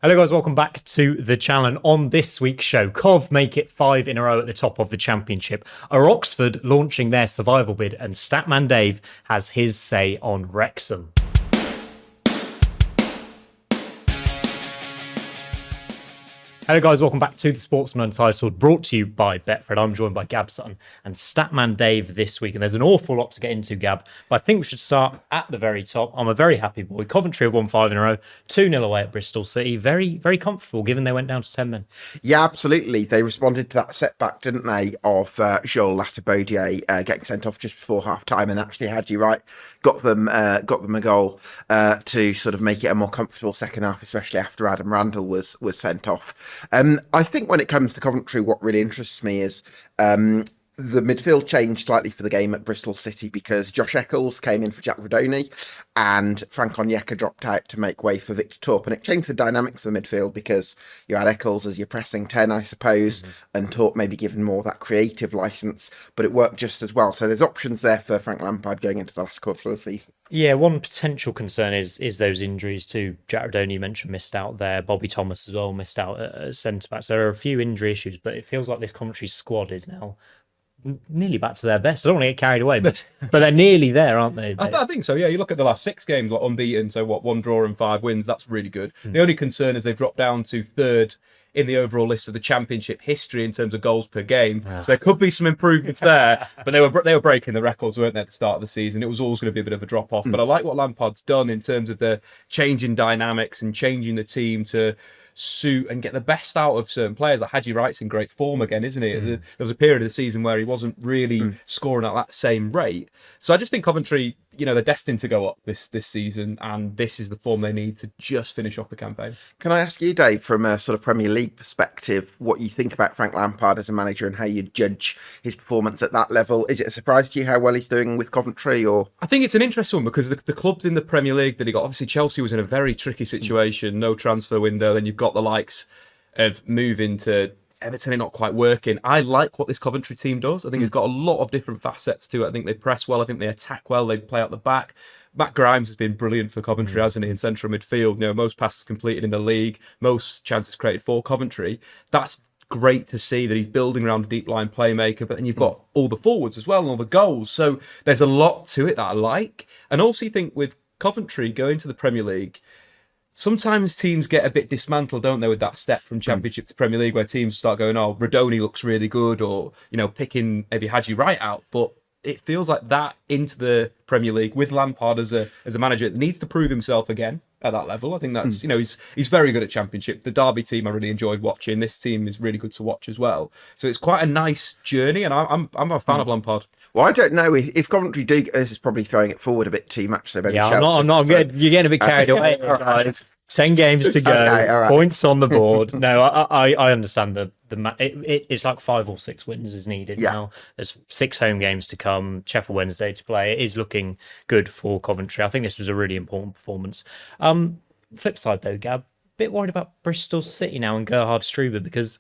Hello guys, welcome back to the channel. And on this week's show, Cov make it 5 in a row at the top of the Championship. Are Oxford launching their survival bid? And Statman Dave has his say on Wrexham. Hello guys, welcome back to the Sportsman Untitled, brought to you by Betfred. I'm joined by Gab Sutton and Statman Dave this week, and there's an awful lot to get into, Gab, but I think we should start at the very top. I'm a very happy boy. Coventry have won 5 in a row, 2-0 away at Bristol City. Very, very comfortable, given they went down to 10 men. Yeah, absolutely. They responded to that setback, didn't they, of Joel Latibodier getting sent off just before half-time, and actually, had you right, got them a goal to sort of make it a more comfortable second half, especially after Adam Randall was sent off. I think when it comes to Coventry, what really interests me is the midfield changed slightly for the game at Bristol City because Josh Eccles came in for Jack Rodoni and Frank Onyeka dropped out to make way for Victor Torp. And it changed the dynamics of the midfield because you had Eccles as your pressing 10, I suppose, and Torp maybe given more of that creative licence, but it worked just as well. So there's options there for Frank Lampard going into the last quarter of the season. Yeah, one potential concern is those injuries too. Jack Rodoni, you mentioned, missed out there. Bobby Thomas as well missed out at centre-back. So there are a few injury issues, but it feels like this Coventry squad is now nearly back to their best. I don't want to get carried away, but they're nearly there, aren't they? I think so, yeah. You look at the last 6 games, like unbeaten, so what, 1 draw and 5 wins, that's really good. The only concern is they've dropped down to 3rd in the overall list of the Championship history in terms of goals per game. So there could be some improvements there, but they were breaking the records, weren't they, at the start of the season? It was always going to be a bit of a drop-off, but I like what Lampard's done in terms of the changing dynamics and changing the team to suit and get the best out of certain players. Like Hadji Wright's in great form again, isn't he? There was a period of the season where he wasn't really scoring at that same rate. So I just think Coventry, they're destined to go up this season, and this is the form they need to just finish off the campaign. Can I ask you, Dave, from a sort of Premier League perspective, what you think about Frank Lampard as a manager and how you judge his performance at that level? Is it a surprise to you how well he's doing with Coventry? Or I think it's an interesting one because the clubs in the Premier League that he got, obviously Chelsea was in a very tricky situation, no transfer window, then you've got the likes of moving to Everton, not quite working. I like what this Coventry team does. I think it's got a lot of different facets to it. I think they press well. I think they attack well. They play out the back. Matt Grimes has been brilliant for Coventry, hasn't he, in central midfield? Most passes completed in the league, most chances created for Coventry. That's great to see that he's building around a deep line playmaker, but then you've got all the forwards as well and all the goals. So there's a lot to it that I like. And also you think with Coventry going to the Premier League, sometimes teams get a bit dismantled, don't they, with that step from Championship to Premier League, where teams start going, oh, Rodoni looks really good, or, picking maybe Hadji Wright out. But it feels like that into the Premier League with Lampard as a manager that needs to prove himself again at that level. I think that's, he's very good at Championship. The Derby team I really enjoyed watching. This team is really good to watch as well. So it's quite a nice journey, and I'm a fan of Lampard. Well, I don't know if Coventry do. This is probably throwing it forward a bit too much. So yeah, I'm not. You're getting a bit carried away. It's 10 games to go. Okay, all right. Points on the board. No, I understand it's like 5 or 6 wins is needed now. There's 6 home games to come. Sheffield Wednesday to play. It is looking good for Coventry. I think this was a really important performance. Flip side though, Gab, bit worried about Bristol City now and Gerhard Struber because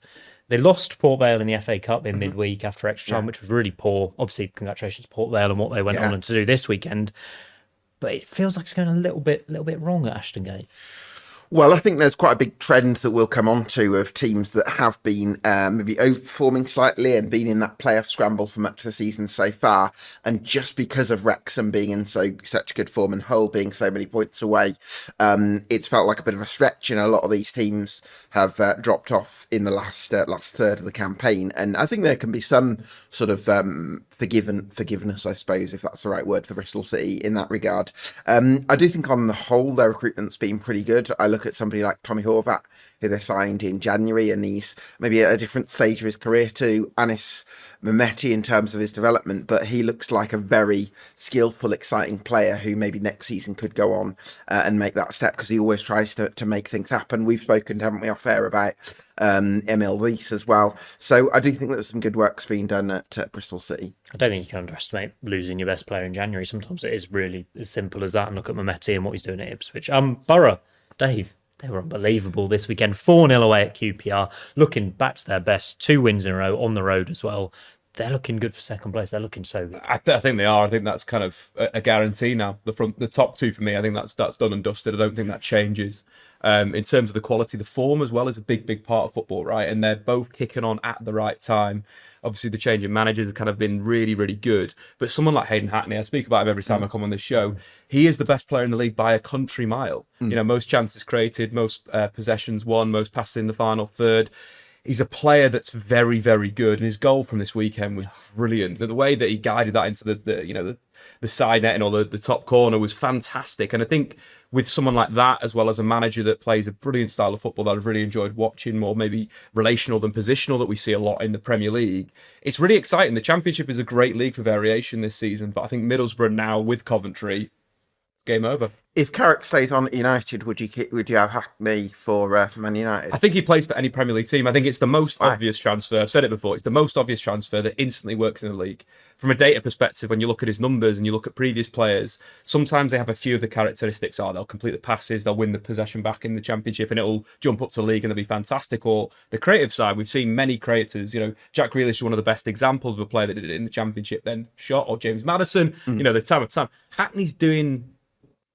they lost Port Vale in the FA Cup in midweek after extra time, which was really poor. Obviously, congratulations to Port Vale and what they went on to do this weekend. But it feels like it's going a little bit wrong at Ashton Gate. Well, I think there's quite a big trend that we'll come on to of teams that have been maybe overperforming slightly and been in that playoff scramble for much of the season so far. And just because of Wrexham being in such good form and Hull being so many points away, it's felt like a bit of a stretch. And a lot of these teams have dropped off in the last third of the campaign. And I think there can be some sort of forgiveness, I suppose, if that's the right word for Bristol City in that regard. I do think on the whole, their recruitment's been pretty good. I look at somebody like Tommy Horvat, who they signed in January, and he's maybe at a different stage of his career to Anis Mehmeti in terms of his development, but he looks like a very skillful, exciting player who maybe next season could go on and make that step, because he always tries to make things happen. We've spoken, haven't we, off air about Emil Rees as well. So I do think that there's some good work's being done at Bristol City. I don't think you can underestimate losing your best player in January. Sometimes it is really as simple as that. And look at Mehmeti and what he's doing at Ipswich. Borough, Dave, they were unbelievable this weekend. 4-0 away at QPR, looking back to their best. 2 wins in a row on the road as well. They're looking good for second place. They're looking so good. I think they are. I think that's kind of a guarantee now. The top 2 for me, I think that's done and dusted. I don't think that changes. In terms of the quality, the form as well is a big part of football, right? And they're both kicking on at the right time. Obviously, the change in managers have kind of been really good. But someone like Hayden Hackney, I speak about him every time I come on this show, he is the best player in the league by a country mile. Most chances created, most possessions won, most passes in the final third. He's a player that's very good, and his goal from this weekend was brilliant. The way that he guided that into the side netting or the top corner was fantastic. And I think with someone like that, as well as a manager that plays a brilliant style of football that I've really enjoyed watching, more maybe relational than positional, that we see a lot in the Premier League, it's really exciting. The Championship is a great league for variation this season, but I think Middlesbrough now with Coventry, game over. If Carrick stays on at United, would you have Hackney for Man United? I think he plays for any Premier League team. I think it's the most obvious transfer. I've said it before. It's the most obvious transfer that instantly works in the league. From a data perspective, when you look at his numbers and you look at previous players, sometimes they have a few of the characteristics. They'll complete the passes, they'll win the possession back in the Championship, and it'll jump up to the league and they'll be fantastic. Or the creative side, we've seen many creators. Jack Grealish is one of the best examples of a player that did it in the Championship, then shot, or James Maddison. There's time at time. Hackney's doing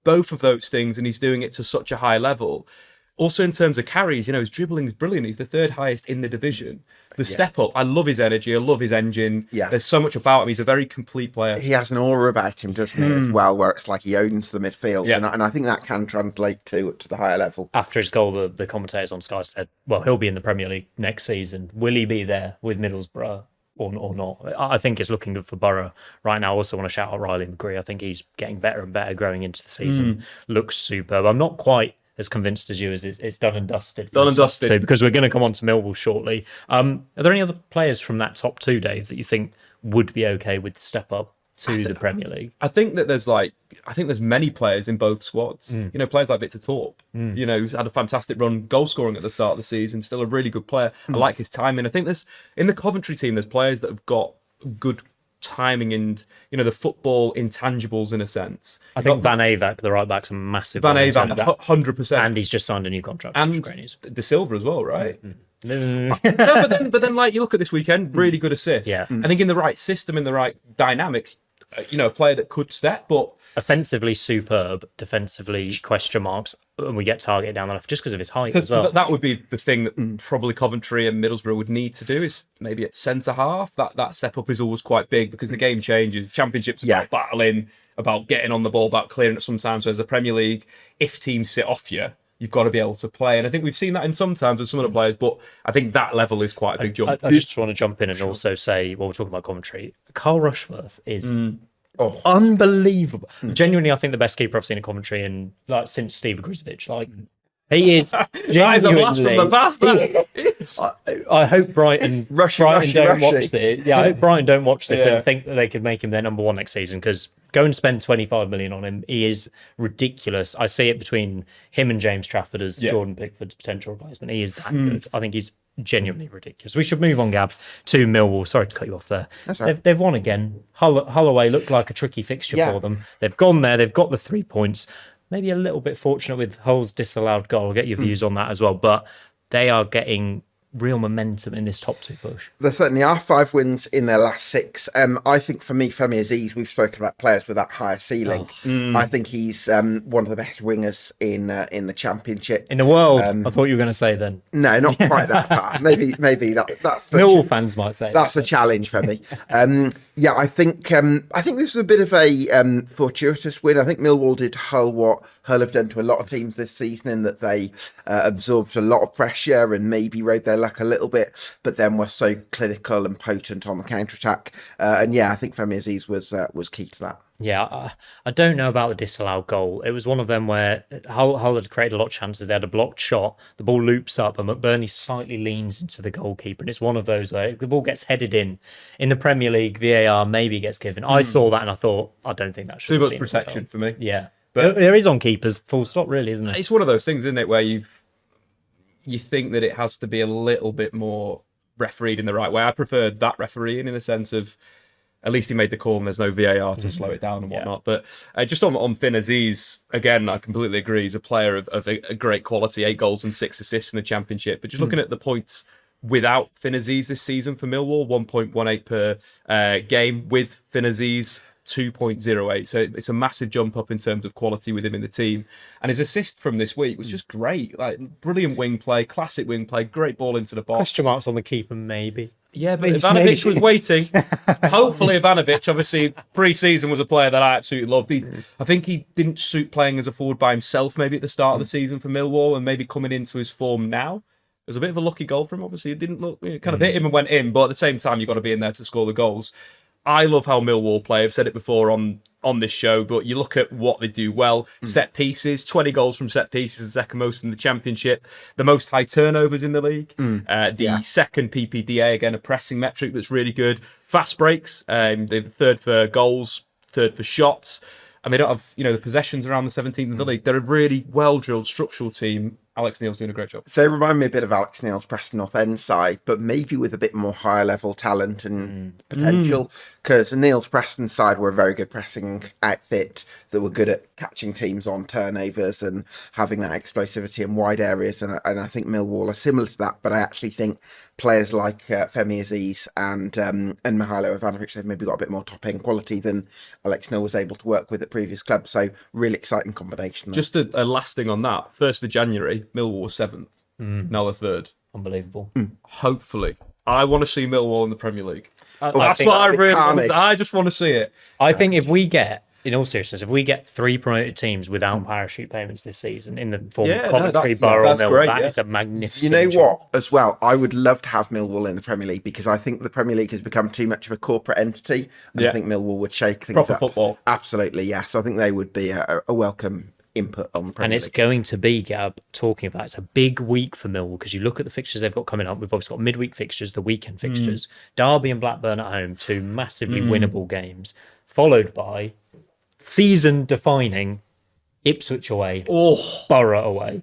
both of those things, and he's doing it to such a high level. Also, in terms of carries, his dribbling is brilliant. He's the third highest in the division. The step up, I love his energy. I love his engine. Yeah. There's so much about him. He's a very complete player. He has an aura about him, doesn't he, as well, where it's like he owns the midfield. Yeah. And I think that can translate to the higher level. After his goal, the commentators on Sky said, well, he'll be in the Premier League next season. Will he be there with Middlesbrough or not? I think it's looking good for Borough right now. I also want to shout out Riley McGree. I think he's getting better and better growing into the season. Looks superb. I'm not quite as convinced as you as it's done and dusted. So, because we're going to come on to Millwall shortly. Are there any other players from that top two, Dave, that you think would be okay with the step up to the Premier League? I think that there's many players in both squads. Players like Victor Torp, who's had a fantastic run goal scoring at the start of the season, still a really good player. I like his timing. I think there's in the Coventry team, there's players that have got good timing and the football intangibles in a sense. I think Van Avak, the right back's a massive Van Avak, 100%, and he's just signed a new contract. And De Silva as well, right? No, but then like you look at this weekend, really good assist. Yeah. I think in the right system, in the right dynamics, a player that could step, but offensively superb, defensively question marks, and we get targeted down the left just because of his height as well. So that would be the thing that probably Coventry and Middlesbrough would need to do, is maybe at centre half. That step up is always quite big because the game changes. Championships about battling, about getting on the ball, about clearing it sometimes. Whereas the Premier League, if teams sit off you, you've got to be able to play. And I think we've seen that in some times with some of the players, but I think that level is quite a big jump. I just want to jump in and also say, while we're talking about Coventry, Carl Rushworth is unbelievable. Genuinely, I think the best keeper I've seen at Coventry since Steve Grizovic. He is. That is a blast from the past. I hope Brighton don't watch this. Yeah, I hope Brighton don't watch this and think that they could make him their number one next season, because go and spend 25 million on him. He is ridiculous. I see it between him and James Trafford as Jordan Pickford's potential replacement. He is that good. I think he's genuinely ridiculous. We should move on, Gab, to Millwall. Sorry to cut you off there. They've won again. Holloway looked like a tricky fixture for them. They've gone there. They've got the 3 points. Maybe a little bit fortunate with Hull's disallowed goal. I'll get your views on that as well. But they are getting real momentum in this top two push. There certainly are 5 wins in their last 6. I think for me, Femi Aziz, we've spoken about players with that higher ceiling. I think he's one of the best wingers in the Championship. In the world, I thought you were going to say then. No, not quite that far. Maybe that's Millwall fans might say that's a challenge for me. I think this was a bit of a fortuitous win. I think Millwall did to Hull what Hull have done to a lot of teams this season, in that they absorbed a lot of pressure and maybe rode their luck a little bit, but then were so clinical and potent on the counter-attack. I think Femi Aziz was key to that. Yeah, I don't know about the disallowed goal. It was one of them where Hull had created a lot of chances. They had a blocked shot. The ball loops up and McBurney slightly leans into the goalkeeper. And it's one of those where the ball gets headed in. In the Premier League, VAR maybe gets given. I saw that and I thought, I don't think that should be. Too much protection for me. Yeah. But there is on keepers, full stop, really, isn't it? It's one of those things, isn't it, where you think that it has to be a little bit more refereed in the right way. I preferred that refereeing in the sense of, at least he made the call and there's no VAR to slow it down and whatnot. But just on Finn Aziz, again, I completely agree. He's a player of a great quality, 8 goals and 6 assists in the Championship. But just looking at the points without Finn Aziz this season for Millwall, 1.18 per game. With Finn Aziz, 2.08. So it's a massive jump up in terms of quality with him in the team. And his assist from this week was just great. Like, brilliant wing play, classic wing play, great ball into the box. Question marks on the keeper, maybe. Yeah, but Ivanovic was waiting. Hopefully Ivanovic, obviously, pre-season was a player that I absolutely loved. I think he didn't suit playing as a forward by himself maybe at the start of the season for Millwall, and maybe coming into his form now. It was a bit of a lucky goal for him, obviously. It didn't look, it kind of hit him and went in, but at the same time, you've got to be in there to score the goals. I love how Millwall play. I've said it before on this show, but you look at what they do well. Set pieces, 20 goals from set pieces, the second most in the Championship, the most high turnovers in the league, the second PPDA, again, a pressing metric that's really good. Fast breaks, they're the third for goals, third for shots, and they don't have, the possessions around the 17th in the league. They're a really well-drilled structural team. Alex Neil's doing a great job. They remind me a bit of Alex Neil's Preston North End side, but maybe with a bit more higher level talent and potential. Because Neil's Preston side were a very good pressing outfit that were good at catching teams on turnovers and having that explosivity in wide areas. And I think Millwall are similar to that, but I actually think players like Femi Aziz and Mihailo Ivanovic, they've maybe got a bit more top end quality than Alex Neil was able to work with at previous clubs. So really exciting combination there. Just a last thing on that. 1st of January, Millwall was 7th. Now they're 3rd. Unbelievable. Hopefully. I want to see Millwall in the Premier League. That's what I really want to see. I just want to see it. I think if we get, in all seriousness, if we get 3 promoted teams without parachute payments this season in the form of Coventry, Borough, or Millwall, that is a magnificent. You know what, as well, I would love to have Millwall in the Premier League because I think the Premier League has become too much of a corporate entity. And I think Millwall would shake things Proper up. Football. Absolutely, yes. So I think they would be a welcome input on the Premier League. And it's going to be, Gab, talking about, it's a big week for Millwall because you look at the fixtures they've got coming up. We've obviously got midweek fixtures, the weekend fixtures, Derby and Blackburn at home, 2 massively winnable games, followed by season-defining Ipswich away, Borough away.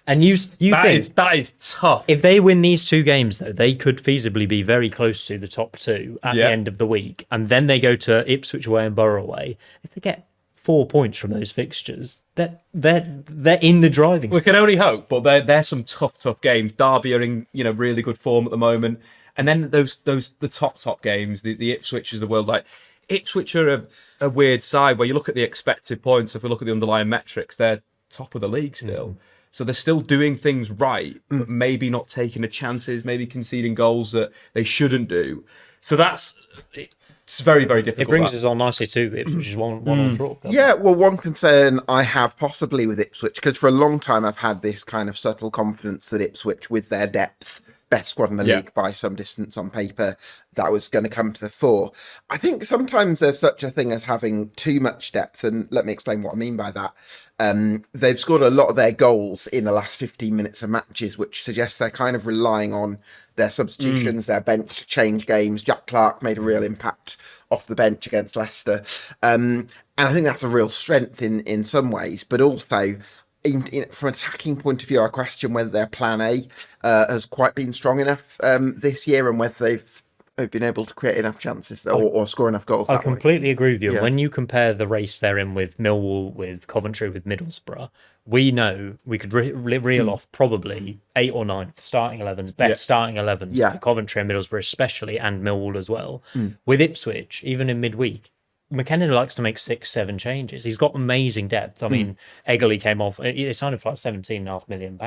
And you think that is tough. If they win these 2 games, though, they could feasibly be very close to the top 2 at the end of the week. And then they go to Ipswich away and Borough away. If they get 4 points from those fixtures, they're in the driving. We can only hope, but they're some tough games. Derby are in really good form at the moment, and then the top games, the Ipswich of the world. Like Ipswich are a weird side where you look at the expected points. If we look at the underlying metrics, they're top of the league still. So they're still doing things right, but maybe not taking the chances, maybe conceding goals that they shouldn't do. So it's very, very difficult. It brings us on nicely to Ipswich is one on draw. Yeah, well, one concern I have possibly with Ipswich, because for a long time I've had this kind of subtle confidence that Ipswich, with their depth, best squad in the league by some distance on paper, that was going to come to the fore. I think sometimes there's such a thing as having too much depth, and let me explain what I mean by that. They've scored a lot of their goals in the last 15 minutes of matches, which suggests they're kind of relying on their substitutions, their bench to change games. Jack Clark made a real impact off the bench against Leicester. And I think that's a real strength in some ways, but also from an attacking point of view, I question whether their plan A has quite been strong enough this year and whether they've been able to create enough chances or score enough goals. I completely agree with you. Yeah. When you compare the race they're in with Millwall, with Coventry, with Middlesbrough, we know we could reel off probably 8 or 9 starting 11s, best starting 11s for Coventry and Middlesbrough especially, and Millwall as well. With Ipswich, even in midweek, McKenna likes to make 6-7 changes. He's got amazing depth. I mean, Eggerly came off. He signed him for like £17.5 million,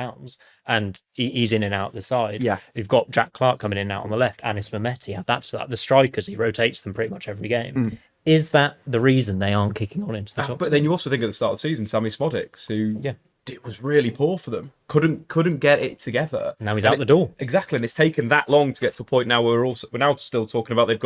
and he's in and out the side. Yeah, you've got Jack Clark coming in and out on the left. Anis Mehmeti. That's that. The strikers, he rotates them pretty much every game. Is that the reason they aren't kicking on into the top? But then you also think at the start of the season, Sammy Smodics, who it was really poor for them, couldn't get it together. Now he's out the door. Exactly, and it's taken that long to get to a point now where we're now still talking about they've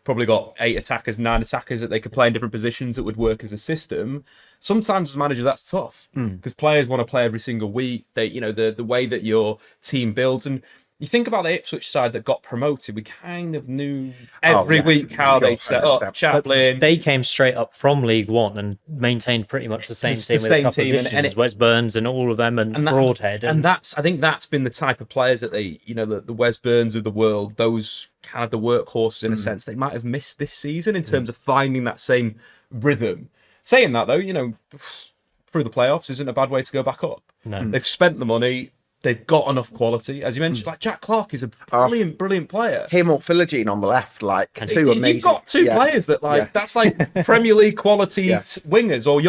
probably got 8 attackers, 9 attackers that they could play in different positions that would work as a system. Sometimes as a manager that's tough because players want to play every single week. They the way that your team builds, and you think about the Ipswich side that got promoted, we kind of knew every week how they'd set up. Chaplin. But they came straight up from League One and maintained pretty much the same team with a couple of additions, Wes Burns and all of them, and Broadhead. And I think that's been the type of players that they, the Wes Burns of the world, those kind of the workhorses in a sense, they might have missed this season in terms of finding that same rhythm. Saying that though, through the playoffs isn't a bad way to go back up. No. They've spent the money. they've got enough quality. As you mentioned, like Jack Clarke is a brilliant player. Him or Philogene on the left, like two amazing. You've got two players that that's like Premier League quality wingers or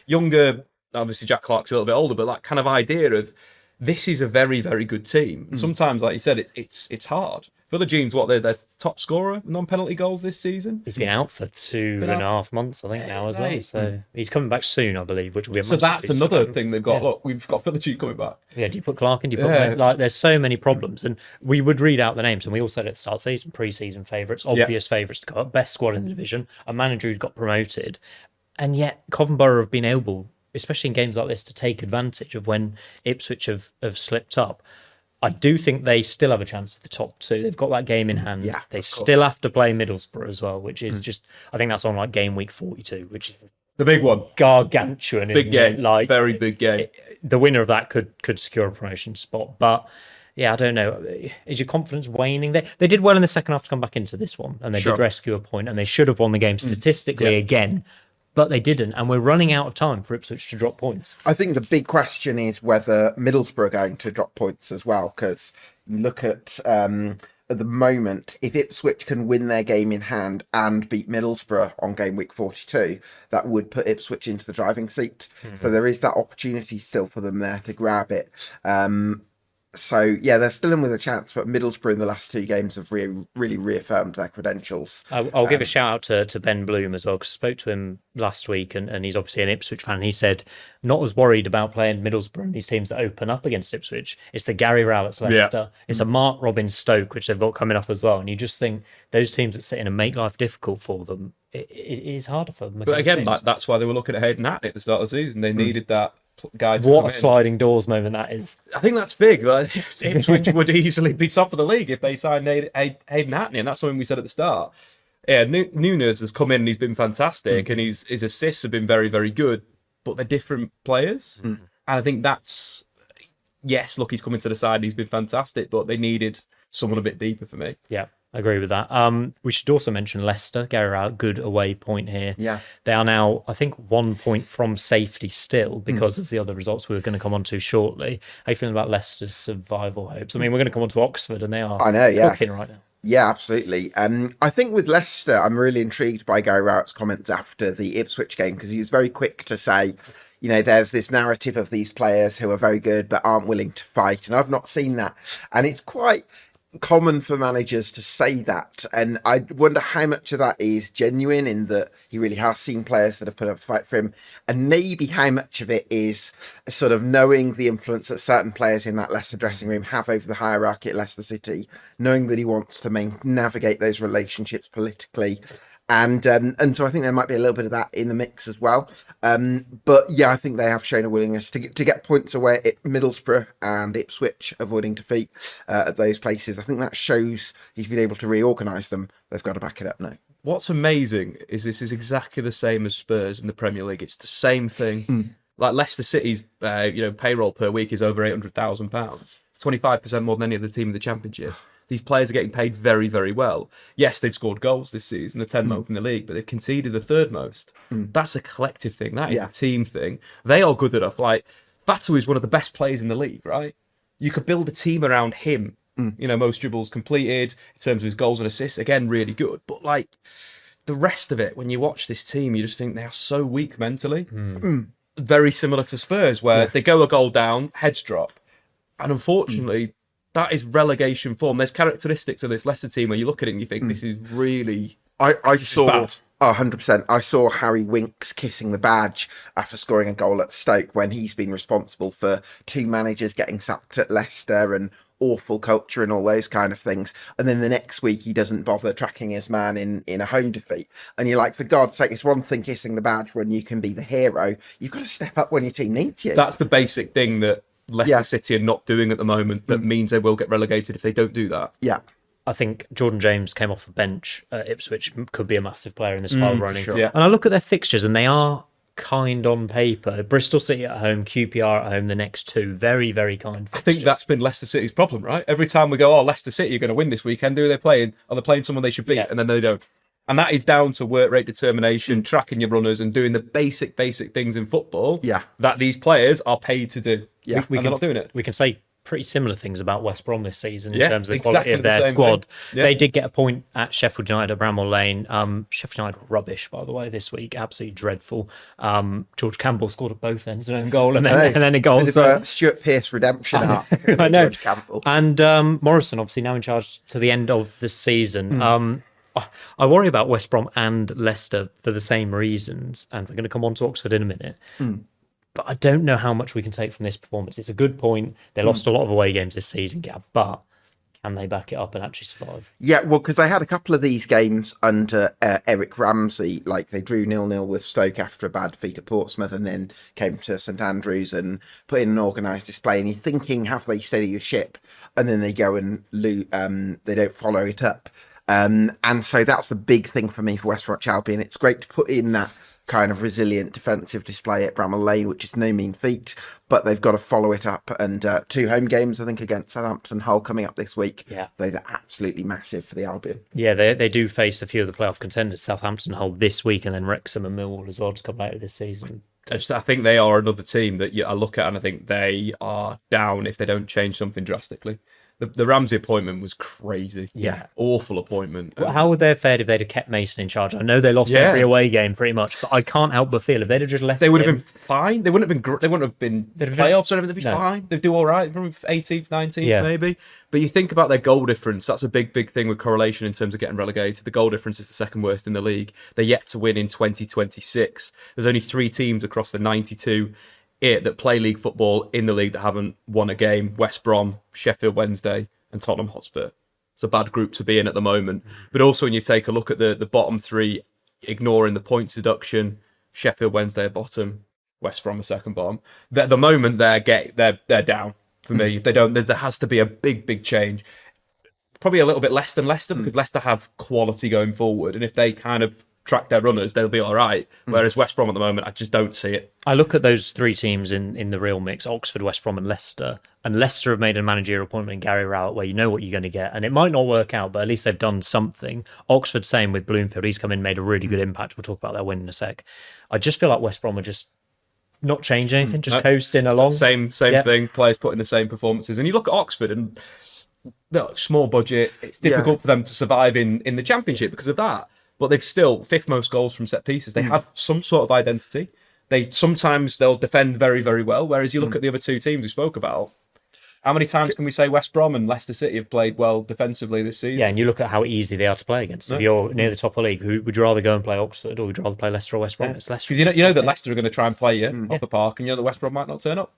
younger. Obviously, Jack Clarke's a little bit older, but that kind of idea of this is a very, very good team. Sometimes, like you said, it's hard. Philogene's their top scorer, non-penalty goals this season. He's been out for 2.5 months, I think, now as well. So he's coming back soon, I believe, which will be a so that's another thing they've got. Look, we've got Philogene coming back. Yeah, do you put Clark in? Do you put like? There's so many problems, and we would read out the names, and we all said at the start of the season, pre-season favourites, obvious favourites to go up, best squad in the division, a manager who got promoted, and yet Coventry have been able, especially in games like this, to take advantage of when Ipswich have slipped up. I do think they still have a chance at the top two. They've got that game in hand. Yeah, they still have to play Middlesbrough as well, which is just, I think that's on like game week 42, which is the big one. Gargantuan. Big game. Like, very big game. The winner of that could secure a promotion spot. But yeah, I don't know. Is your confidence waning? They did well in the second half to come back into this one, and they did rescue a point, and they should have won the game statistically again. But they didn't, and we're running out of time for Ipswich to drop points. I think the big question is whether Middlesbrough are going to drop points as well, because you look at the moment, if Ipswich can win their game in hand and beat Middlesbrough on game week 42, that would put Ipswich into the driving seat. So there is that opportunity still for them there to grab it. So, yeah, they're still in with a chance, but Middlesbrough in the last two games have really reaffirmed their credentials. I'll give a shout out to Ben Bloom as well, because I spoke to him last week, and he's obviously an Ipswich fan. He said, not as worried about playing Middlesbrough and these teams that open up against Ipswich. It's the Gary Rowett's Leicester. It's a Mark Robbins Stoke, which they've got coming up as well. And you just think those teams that sit in and make life difficult for them, it is harder for them. But again, that's why they were looking at Hayden Hackney at the start of the season. They needed that guy to what a sliding doors moment that is. I think that's big. Like, Ipswich would easily be top of the league if they signed Hayden Hackney, and that's something we said at the start. Yeah, Núñez has come in and he's been fantastic, and his assists have been very, very good, but they're different players. And I think that's, yes, look, he's coming to the side, he's been fantastic, but they needed someone a bit deeper for me. Yeah. I agree with that. We should also mention Leicester. Gary Rowett, good away point here. Yeah. They are now, I think, 1 point from safety still because of the other results we're going to come on to shortly. How are you feeling about Leicester's survival hopes? I mean, we're going to come on to Oxford and they are cooking right now. Yeah, absolutely. I think with Leicester, I'm really intrigued by Gary Rowett's comments after the Ipswich game, because he was very quick to say, you know, there's this narrative of these players who are very good but aren't willing to fight. And I've not seen that. And it's quite common for managers to say that, and I wonder how much of that is genuine, in that he really has seen players that have put up a fight for him, and maybe how much of it is sort of knowing the influence that certain players in that Leicester dressing room have over the hierarchy at Leicester City, knowing that he wants to navigate those relationships politically. And so I think there might be a little bit of that in the mix as well. But yeah, I think they have shown a willingness to get points away at Middlesbrough and Ipswich, avoiding defeat at those places. I think that shows he's been able to reorganise them. They've got to back it up now. What's amazing is this is exactly the same as Spurs in the Premier League. It's the same thing. Like Leicester City's payroll per week is over £800,000. It's 25% more than any other team in the Championship. These players are getting paid very, very well. Yes, they've scored goals this season, the 10 most in the league, but they've conceded the third most. That's a collective thing. That is a team thing. They are good enough. Like, Batu is one of the best players in the league, right? You could build a team around him. You know, most dribbles completed in terms of his goals and assists. Again, really good. But, like, the rest of it, when you watch this team, you just think they are so weak mentally. Very similar to Spurs, where they go a goal down, heads drop. And unfortunately, that is relegation form. There's characteristics of this Leicester team where you look at it and you think this is really I saw bad. 100%. I saw Harry Winks kissing the badge after scoring a goal at Stoke, when he's been responsible for two managers getting sacked at Leicester and awful culture and all those kind of things. And then the next week he doesn't bother tracking his man in a home defeat. And you're like, for God's sake, it's one thing kissing the badge when you can be the hero. You've got to step up when your team needs you. That's the basic thing that Leicester City are not doing at the moment that means they will get relegated if they don't do that. Yeah. I think Jordan James came off the bench at Ipswich, could be a massive player in this file running. Sure. Yeah. And I look at their fixtures and they are kind on paper. Bristol City at home, QPR at home, the next two. Very, very kind fixtures. I think that's been Leicester City's problem, right? Every time we go, Leicester City are going to win this weekend, who are they playing? Are they playing someone they should beat? And then they don't. And that is down to work rate determination, tracking your runners and doing the basic things in football that these players are paid to do. They're not doing it. We can say pretty similar things about West Brom this season in terms of the quality exactly of their the same squad. thing. They did get a point at Sheffield United at Bramall Lane. Sheffield United were rubbish, by the way, this week. Absolutely dreadful. George Campbell scored at both ends, an own goal and then a goal. So Stuart Pearce redemption arc. I know. George Campbell. And Morrison, obviously, now in charge to the end of the season. I worry about West Brom and Leicester for the same reasons, and we're going to come on to Oxford in a minute. But I don't know how much we can take from this performance. It's a good point. They lost a lot of away games this season, Gab, but can they back it up and actually survive? Yeah, well, because they had a couple of these games under Eric Ramsey. Like, they drew 0-0 with Stoke after a bad defeat at Portsmouth, and then came to St Andrews and put in an organised display. And you're thinking, have they steadied your ship? And then they go and they don't follow it up. And so that's the big thing for me for West Bromwich Albion. It's great to put in that kind of resilient defensive display at Bramall Lane, which is no mean feat, but they've got to follow it up. And 2 home games, I think, against Southampton, Hull coming up this week. Yeah, those are absolutely massive for the Albion. Yeah, they do face a few of the playoff contenders, Southampton, Hull this week, and then Wrexham and Millwall as well, just come later this season. I think they are another team that I look at and I think they are down if they don't change something drastically. The Ramsey appointment was crazy. Yeah. Awful appointment. Well, how would they have fared if they'd have kept Mason in charge? I know they lost every away game pretty much, but I can't help but feel if they'd have just left they would have been fine. They wouldn't have been playoffs or anything. They'd be fine. They'd do all right from 18th, 19th maybe. But you think about their goal difference. That's a big thing with correlation in terms of getting relegated. The goal difference is the second worst in the league. They're yet to win in 2026. There's only 3 teams across the 92 that play league football in the league that haven't won a game. West Brom, Sheffield Wednesday and Tottenham Hotspur. It's a bad group to be in at the moment. But also when you take a look at the bottom 3, ignoring the points deduction, Sheffield Wednesday at bottom, West Brom at second bottom. At the moment they're down for me. If they don't, there has to be a big change. Probably a little bit less than Leicester because Leicester have quality going forward, and if they kind of track their runners, they'll be all right. Whereas West Brom at the moment, I just don't see it. I look at those 3 teams in the real mix, Oxford, West Brom and Leicester have made a managerial appointment in Gary Rowett where you know what you're going to get, and it might not work out, but at least they've done something. Oxford, same with Bloomfield. He's come in, made a really good impact. We'll talk about that win in a sec. I just feel like West Brom are just not changing anything, just coasting along. Same thing, players putting the same performances. And you look at Oxford and small budget, it's difficult for them to survive in the Championship because of that. But they've still 5th most goals from set pieces. They have some sort of identity. They'll defend very, very well. Whereas you look at the other 2 teams we spoke about, how many times can we say West Brom and Leicester City have played well defensively this season? Yeah, and you look at how easy they are to play against. If you're near the top of the league, who would you rather go and play Oxford or would you rather play Leicester or West Brom? It's Leicester. Because you know that Leicester are going to try and play you off the park, and you know that West Brom might not turn up.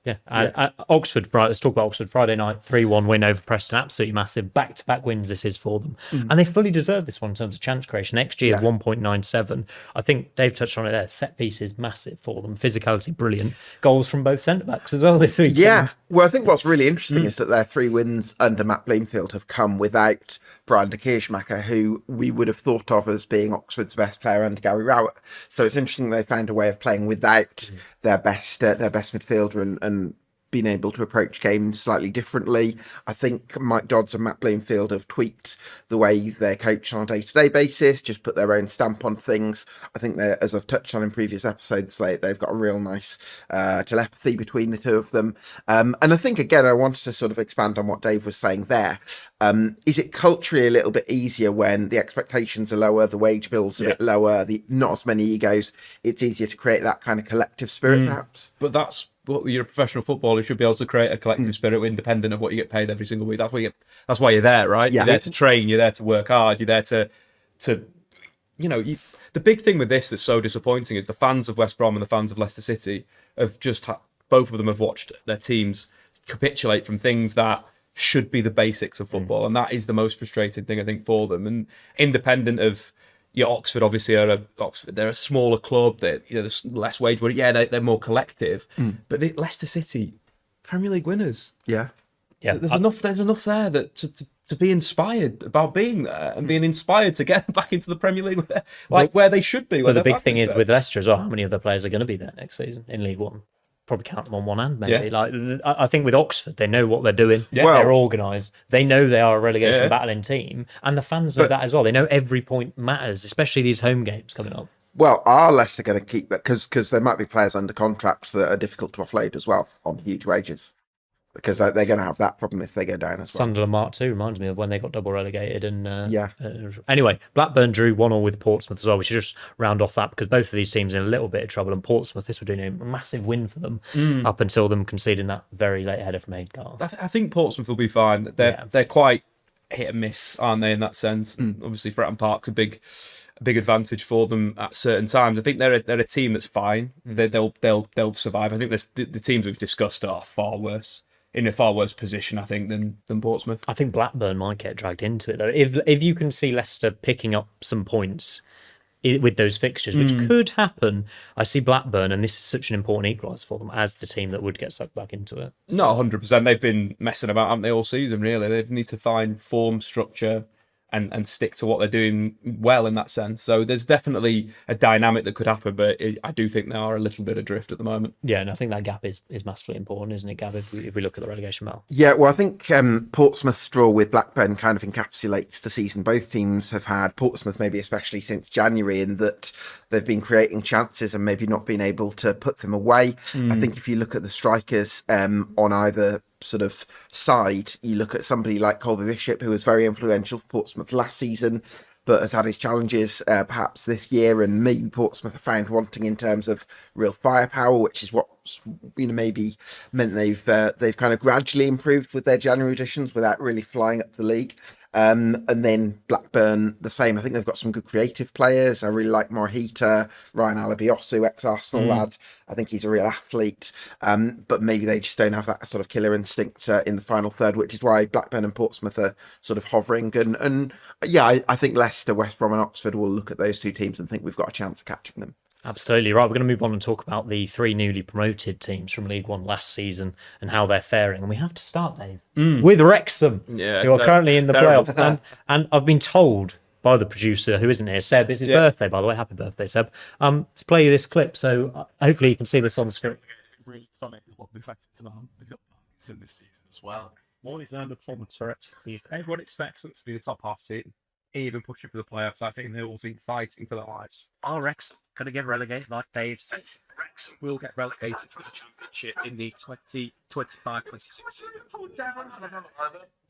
Oxford, right, let's talk about Oxford. Friday night, 3-1 win over Preston. Absolutely massive. Back-to-back wins this is for them. And they fully deserve this one in terms of chance creation. XG of 1.97. I think Dave touched on it there. Set pieces, massive for them. Physicality, brilliant. Goals from both centre-backs as well this week. Yeah. Well, I think what's really interesting is that their 3 wins under Matt Bloomfield have come without Brian de Keersmacher, who we would have thought of as being Oxford's best player under Gary Rowett. So it's interesting they found a way of playing without their best midfielder and been able to approach games slightly differently. I think Mike Dodds and Matt Bloomfield have tweaked the way they coach on a day-to-day basis, just put their own stamp on things. I think they, as I've touched on in previous episodes, they've got a real nice telepathy between the 2 of them. And I think, again, I wanted to sort of expand on what Dave was saying there. Is it culturally a little bit easier when the expectations are lower, the wage bill's a bit lower, not as many egos? It's easier to create that kind of collective spirit, perhaps? But that's what you're a professional footballer. You should be able to create a collective spirit independent of what you get paid every single week. That's why you're there, right? Yeah. You're there to train. You're there to work hard. You're there to the big thing with this that's so disappointing is the fans of West Brom and the fans of Leicester City have just both of them have watched their teams capitulate from things that should be the basics of football, and that is the most frustrating thing I think for them. And independent of Oxford, obviously, they're a smaller club. There's less wage, but they're more collective. But Leicester City, Premier League winners. Yeah. There's enough there that to be inspired about being there and being inspired to get back into the Premier League, where they should be. Well, the big thing is with Leicester as well. How many other players are going to be there next season in League One? Probably count them on one hand, maybe. Yeah. I think with Oxford, they know what they're doing. Yeah. They're organised. They know they are a relegation battling team, and the fans know that as well. They know every point matters, especially these home games coming up. Well, are Leicester going to keep that? Because there might be players under contract that are difficult to offload as well on huge wages. because they're going to have that problem if they go down as well. Sunderland Mark 2 reminds me of when they got double relegated. And Yeah. Anyway, Blackburn drew 1-1 with Portsmouth as well. We should just round off that because both of these teams are in a little bit of trouble. And Portsmouth, this would be a massive win for them up until them conceding that very late header from Aidgar. I think Portsmouth will be fine. They're quite hit and miss, aren't they, in that sense? Obviously, Fratton Park's a big advantage for them at certain times. I think they're a team that's fine. They'll survive. I think the teams we've discussed are in a far worse position, I think, than Portsmouth. I think Blackburn might get dragged into it though. If you can see Leicester picking up some points with those fixtures, which could happen, I see Blackburn, and this is such an important equaliser for them, as the team that would get sucked back into it. No, 100%. They've been messing about, haven't they, all season, really? They need to find form, structure, and stick to what they're doing well in that sense. So there's definitely a dynamic that could happen, but I do think they are a little bit adrift at the moment. Yeah, and I think that gap is massively important, isn't it, Gab, if we look at the relegation battle? Yeah, well, I think Portsmouth's draw with Blackburn kind of encapsulates the season. Both teams have had, Portsmouth maybe especially since January, in that they've been creating chances and maybe not been able to put them away. I think if you look at the strikers on either sort of side, you look at somebody like Colby Bishop, who was very influential for Portsmouth last season, but has had his challenges perhaps this year, and maybe Portsmouth have found wanting in terms of real firepower, which is what maybe meant they've kind of gradually improved with their January additions without really flying up the league. And then Blackburn, the same. I think they've got some good creative players. I really like Morhita, Ryan Alabiosu, ex-Arsenal lad. I think he's a real athlete. But maybe they just don't have that sort of killer instinct in the final third, which is why Blackburn and Portsmouth are sort of hovering. And yeah, I think Leicester, West Brom and Oxford will look at those two teams and think we've got a chance of catching them. Absolutely. Right, we're going to move on and talk about the 3 newly promoted teams from League One last season and how they're faring. And we have to start, Dave, with Wrexham, who are currently in the playoffs. And I've been told by the producer, who isn't here, Seb, it's his birthday, by the way. Happy birthday, Seb. To play you this clip. So hopefully you can see this on the screen. Really something what we've had to know in this season as well. What is their performance for it? Everyone expects them to be the top half team, even pushing for the playoffs. I think they will be fighting for their lives. Are Wrexham going to get relegated like Dave said? Wrexham will get relegated to the Championship in the 2025-26 season.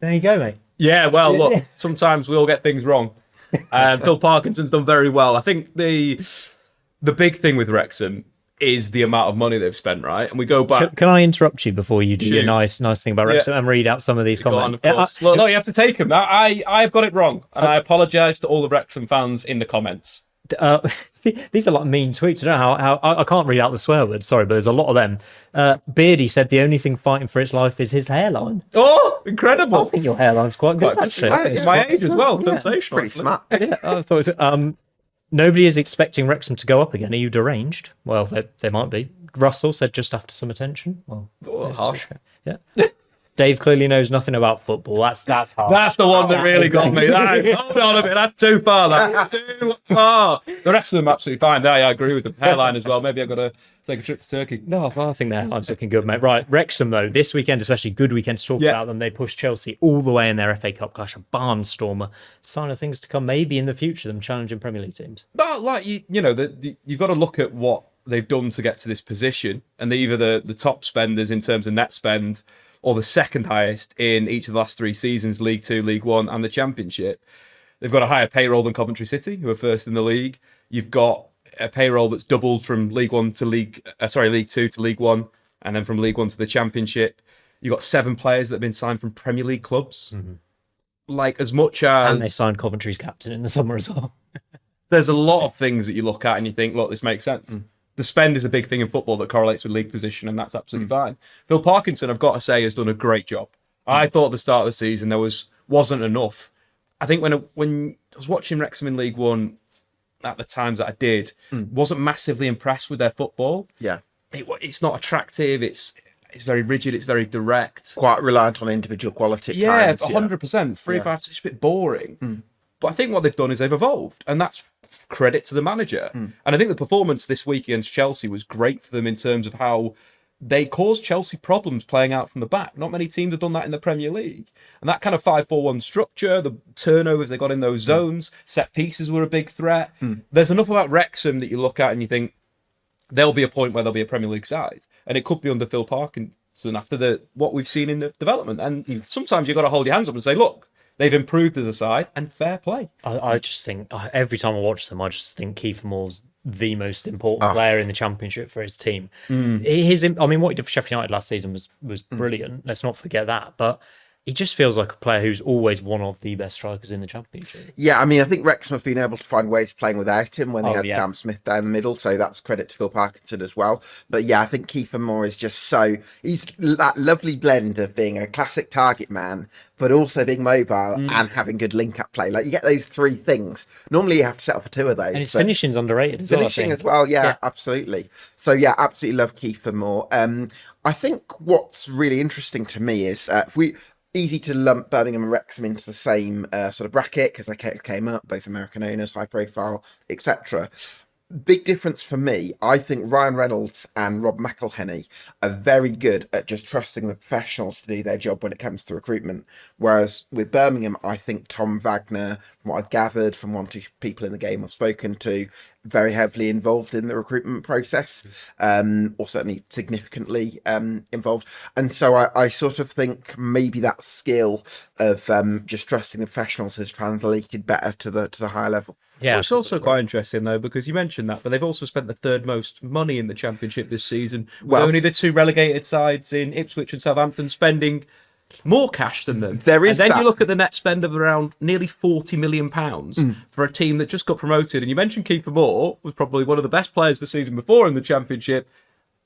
There you go, mate. Yeah, well, look, sometimes we all get things wrong. Phil Parkinson's done very well. I think the big thing with Wrexham is the amount of money they've spent, right? And we go back. Can I interrupt you before you do your nice thing about Wrexham and read out some of these comments? Well, no, you have to take them. I've got it wrong, and I apologise to all the Wrexham fans in the comments. These are like mean tweets. I don't know how I can't read out the swear words, sorry, but there's a lot of them. Beardy said the only thing fighting for its life is his hairline. Oh, incredible. I think your hairline's quite good, actually. It's my age as well. Sensational. Pretty smart. Yeah, I thought so. Nobody is expecting Wrexham to go up again. Are you deranged? Well, they might be. Russell said just after some attention. Well, harsh. Yeah. Dave clearly knows nothing about football. That's hard. That's the one that really got me. Hold on a bit. That's too far. That's too far. The rest of them absolutely fine. I agree with the hairline as well. Maybe I've got to take a trip to Turkey. No, I think their hairline's looking good, mate. Right, Wrexham, though, this weekend, especially good weekend to talk about them. They pushed Chelsea all the way in their FA Cup clash, a barnstormer. Sign of things to come, maybe in the future, them challenging Premier League teams. No, like, you've got to look at what they've done to get to this position. And they're either the top spenders in terms of net spend, or the second highest in each of the last 3 seasons, League 2, League 1 and the Championship. They've got a higher payroll than Coventry City, who are first in the league. You've got a payroll that's doubled from League 2 to League 1, and then from League 1 to the Championship. You've got 7 players that have been signed from Premier League clubs. Mm-hmm. Like, as much as... And they signed Coventry's captain in the summer as well. There's a lot of things that you look at and you think, look, this makes sense. Mm. The spend is a big thing in football that correlates with league position, and that's absolutely fine. Phil Parkinson, I've got to say, has done a great job. I thought at the start of the season there wasn't enough. I think when I was watching Wrexham in League One at the times that I did, wasn't massively impressed with their football. Yeah, it's not attractive. It's very rigid. It's very direct. Quite reliant on individual quality. Yeah, 100%. 3 or 5, it's a bit boring. But I think what they've done is they've evolved, and that's credit to the manager. And I think the performance this week against Chelsea was great for them in terms of how they caused Chelsea problems playing out from the back. Not many teams have done that in the Premier League. And that kind of 5-4-1 structure, the turnovers they got in those zones, set pieces were a big threat. There's enough about Wrexham that you look at and you think there'll be a point where there'll be a Premier League side. And it could be under Phil than after what we've seen in the development. And sometimes you've got to hold your hands up and say, look, they've improved as a side, and fair play. I just think every time I watch them, I just think Kiefer Moore's the most important player in the Championship for his team. What he did for Sheffield United last season was brilliant. Let's not forget that. But he just feels like a player who's always one of the best strikers in the Championship. Yeah, I mean, I think Wrexham have been able to find ways of playing without him when they had Sam Smith down the middle, so that's credit to Phil Parkinson as well. But yeah, I think Kiefer Moore is just he's that lovely blend of being a classic target man, but also being mobile and having good link-up play. Like, you get those three things. Normally you have to settle for two of those. And his finishing's underrated as well, Finishing as well, yeah, absolutely. So yeah, absolutely love Kiefer Moore. I think what's really interesting to me is easy to lump Birmingham and Wrexham into the same sort of bracket because they came up, both American owners, high profile, etc. Big difference for me, I think Ryan Reynolds and Rob McElhenney are very good at just trusting the professionals to do their job when it comes to recruitment. Whereas with Birmingham, I think Tom Wagner, from what I've gathered from one or two people in the game I've spoken to, very heavily involved in the recruitment process, or certainly significantly involved. And so I sort of think maybe that skill of just trusting the professionals has translated better to the higher level. Yeah, well, it's also quite interesting though, because you mentioned that, but they've also spent the third most money in the Championship this season. With only the two relegated sides in Ipswich and Southampton spending more cash than them. There is and then you look at the net spend of around nearly £40 million for a team that just got promoted. And you mentioned Kiefer Moore was probably one of the best players the season before in the Championship.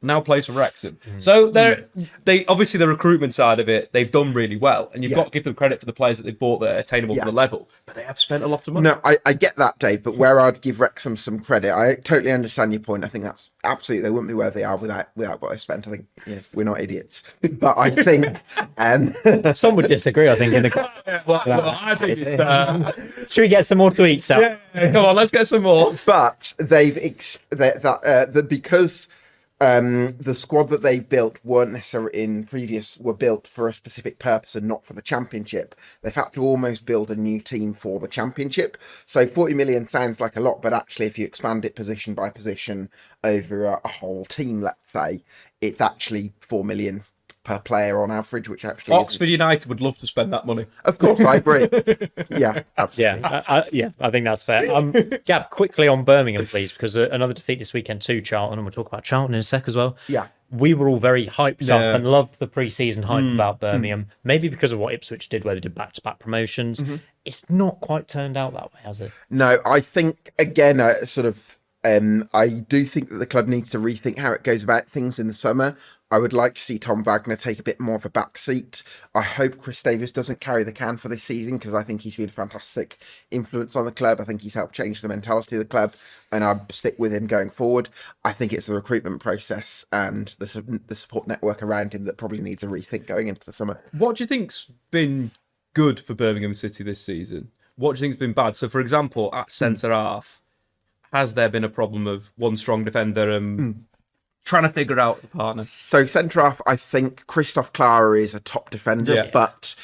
Now plays for Wrexham. So they obviously the recruitment side of it, they've done really well. And you've got to give them credit for the players that they've bought that are attainable to the level. But they have spent a lot of money. No, I get that, Dave, but where I'd give Wrexham some credit, I totally understand your point. I think that's absolutely, they wouldn't be where they are without what they spent. I think we're not idiots. But I think some would disagree, I think, in the well, I think it's should we get some more tweets, Sal? Yeah, come on, let's get some more. But because the squad that they've built weren't necessarily were built for a specific purpose and not for the Championship. They've had to almost build a new team for the Championship. So 40 million sounds like a lot, but actually if you expand it position by position over a whole team, let's say, it's actually 4 million per player on average, which actually Oxford United would love to spend that money. Of course, I agree. Yeah, absolutely. I think that's fair. Gab, quickly on Birmingham, please, because another defeat this weekend to Charlton, and we'll talk about Charlton in a sec as well. Yeah. We were all very hyped up and loved the pre-season hype about Birmingham, maybe because of what Ipswich did, where they did back-to-back promotions. It's not quite turned out that way, has it? No, I think, again, I do think that the club needs to rethink how it goes about things in the summer. I would like to see Tom Wagner take a bit more of a back seat. I hope Chris Davies doesn't carry the can for this season because I think he's been a fantastic influence on the club. I think he's helped change the mentality of the club and I'll stick with him going forward. I think it's the recruitment process and the support network around him that probably needs a rethink going into the summer. What do you think's been good for Birmingham City this season? What do you think's been bad? So, for example, at centre-half, has there been a problem of one strong defender and trying to figure out the partner? So centre-half, I think Christoph Clara is a top defender, but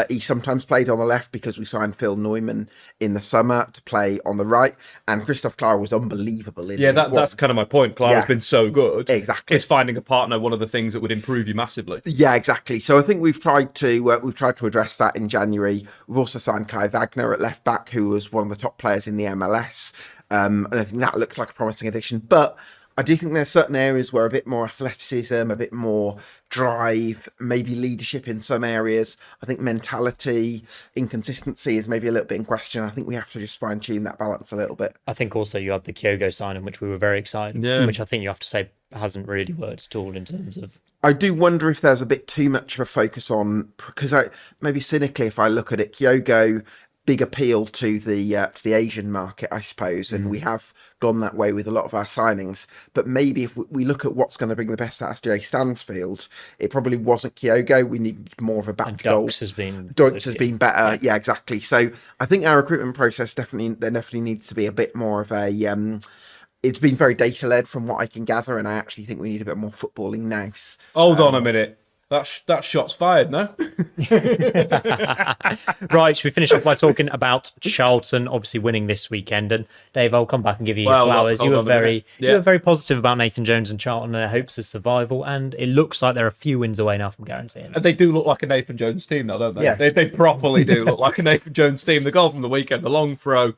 he sometimes played on the left because we signed Phil Neumann in the summer to play on the right, and Christoph Clara was unbelievable. That's kind of my point. Clara's been so good. Exactly. Is finding a partner one of the things that would improve you massively? Yeah, exactly. So I think we've tried to address that in January. We've also signed Kai Wagner at left back, who was one of the top players in the MLS. And I think that looks like a promising addition. But I do think there's certain areas where a bit more athleticism, a bit more drive, maybe leadership in some areas. I think mentality, inconsistency is maybe a little bit in question. I think we have to just fine tune that balance a little bit. I think also you had the Kyogo signing, which we were very excited, which I think you have to say hasn't really worked at all in terms of... I do wonder if there's a bit too much of a focus on, because maybe cynically, if I look at it, Kyogo, big appeal to the Asian market, I suppose, and we have gone that way with a lot of our signings. But maybe if we look at what's going to bring the best out of Jay Stansfield, it probably wasn't Kyogo. We need more of a back goal. Dux has been better. Yeah, exactly. So I think our recruitment process definitely needs to be a bit more of a. It's been very data led from what I can gather, and I actually think we need a bit more footballing now. Hold on a minute. That shot's fired, no? Right, should we finish off by talking about Charlton obviously winning this weekend? And Dave, I'll come back and give you your flowers. You were very positive about Nathan Jones and Charlton and their hopes of survival, and it looks like they're a few wins away now from guaranteeing. And they do look like a Nathan Jones team now, don't they? Yeah. They properly do look like a Nathan Jones team. The goal from the weekend, the long throw,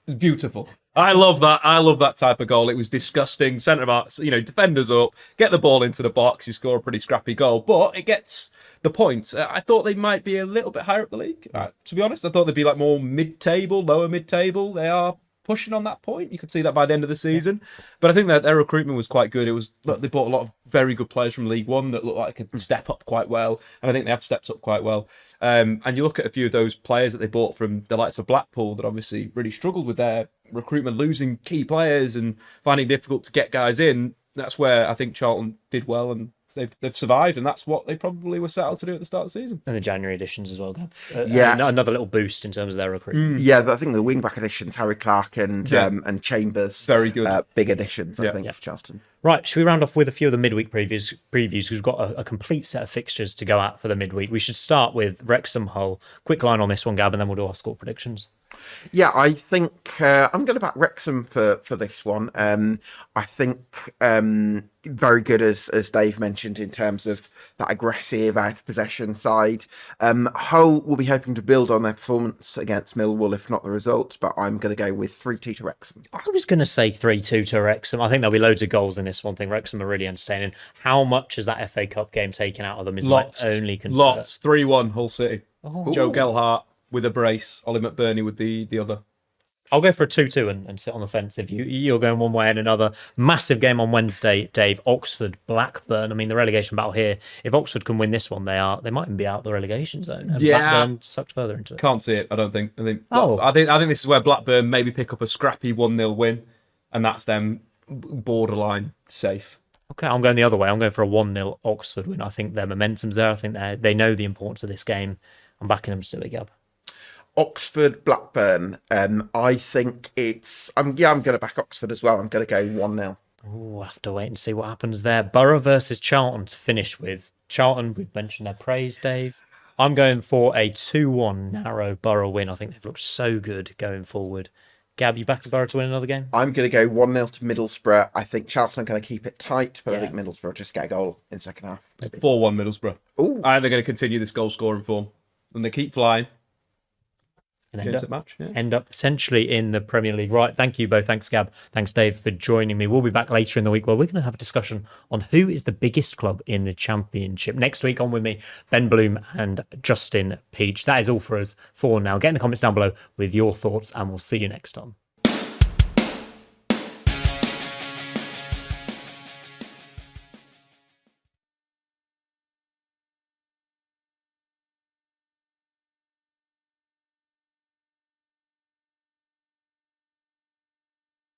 is beautiful. I love that. I love that type of goal. It was disgusting. Centre backs, defenders up, get the ball into the box, you score a pretty scrappy goal, but it gets the points. I thought they might be a little bit higher up the league. To be honest, I thought they'd be like more mid-table, lower mid-table. They are pushing on that point. You could see that by the end of the season. But I think that their recruitment was quite good. They bought a lot of very good players from League One that looked like they could step up quite well, and I think they have stepped up quite well. And you look at a few of those players that they bought from the likes of Blackpool that obviously really struggled with their recruitment, losing key players and finding it difficult to get guys in. That's where I think Charlton did well, and they've survived, and that's what they probably were set out to do at the start of the season. And the January editions as well, Gab. Another little boost in terms of their recruitment. Yeah, I think the wing-back additions, Harry Clark and Chambers, very good, big additions, I think, for Charlton. Right, should we round off with a few of the midweek previews? Because we've got a complete set of fixtures to go at for the midweek. We should start with Wrexham Hull. Quick line on this one, Gab, and then we'll do our score predictions. Yeah, I think I'm going to back Wrexham for this one. I think very good, as Dave mentioned, in terms of that aggressive out-of-possession side. Hull will be hoping to build on their performance against Millwall, if not the result, but I'm going to go with 3-2 to Wrexham. I was going to say 3-2 to Wrexham. I think there'll be loads of goals in this one. I think Wrexham are really entertaining. How much has that FA Cup game taken out of them is lots, my only concern. Lots. 3-1 Hull City. Oh. Joe Gelhardt with a brace, Ollie McBurney with the other. I'll go for a 2-2 and sit on the fence if you're going one way and another. Massive game on Wednesday, Dave. Oxford, Blackburn. I mean, the relegation battle here. If Oxford can win this one, they might even be out of the relegation zone. And Blackburn sucked further into it. Can't see it, I don't think. I think this is where Blackburn maybe pick up a scrappy 1-0 win, and that's them borderline safe. Okay, I'm going the other way. I'm going for a 1-0 Oxford win. I think their momentum's there. I think they know the importance of this game. I'm backing them to do it, Gab. Oxford, Blackburn. I think I'm going to back Oxford as well. I'm going to go 1-0. We'll have to wait and see what happens there. Borough versus Charlton to finish with. Charlton, we've mentioned their praise, Dave. I'm going for a 2-1 narrow Borough win. I think they've looked so good going forward. Gab, you back to Borough to win another game? I'm going to go 1-0 to Middlesbrough. I think Charlton are going to keep it tight, but I think Middlesbrough just get a goal in the second half. 4-1 Middlesbrough. Ooh. I think they're going to continue this goal scoring form. And they keep flying. And end up potentially in the Premier League. Right, thank you both. Thanks, Gab. Thanks, Dave, for joining me. We'll be back later in the week where we're going to have a discussion on who is the biggest club in the Championship. Next week on with me, Ben Bloom and Justin Peach. That is all for us for now. Get in the comments down below with your thoughts, and we'll see you next time.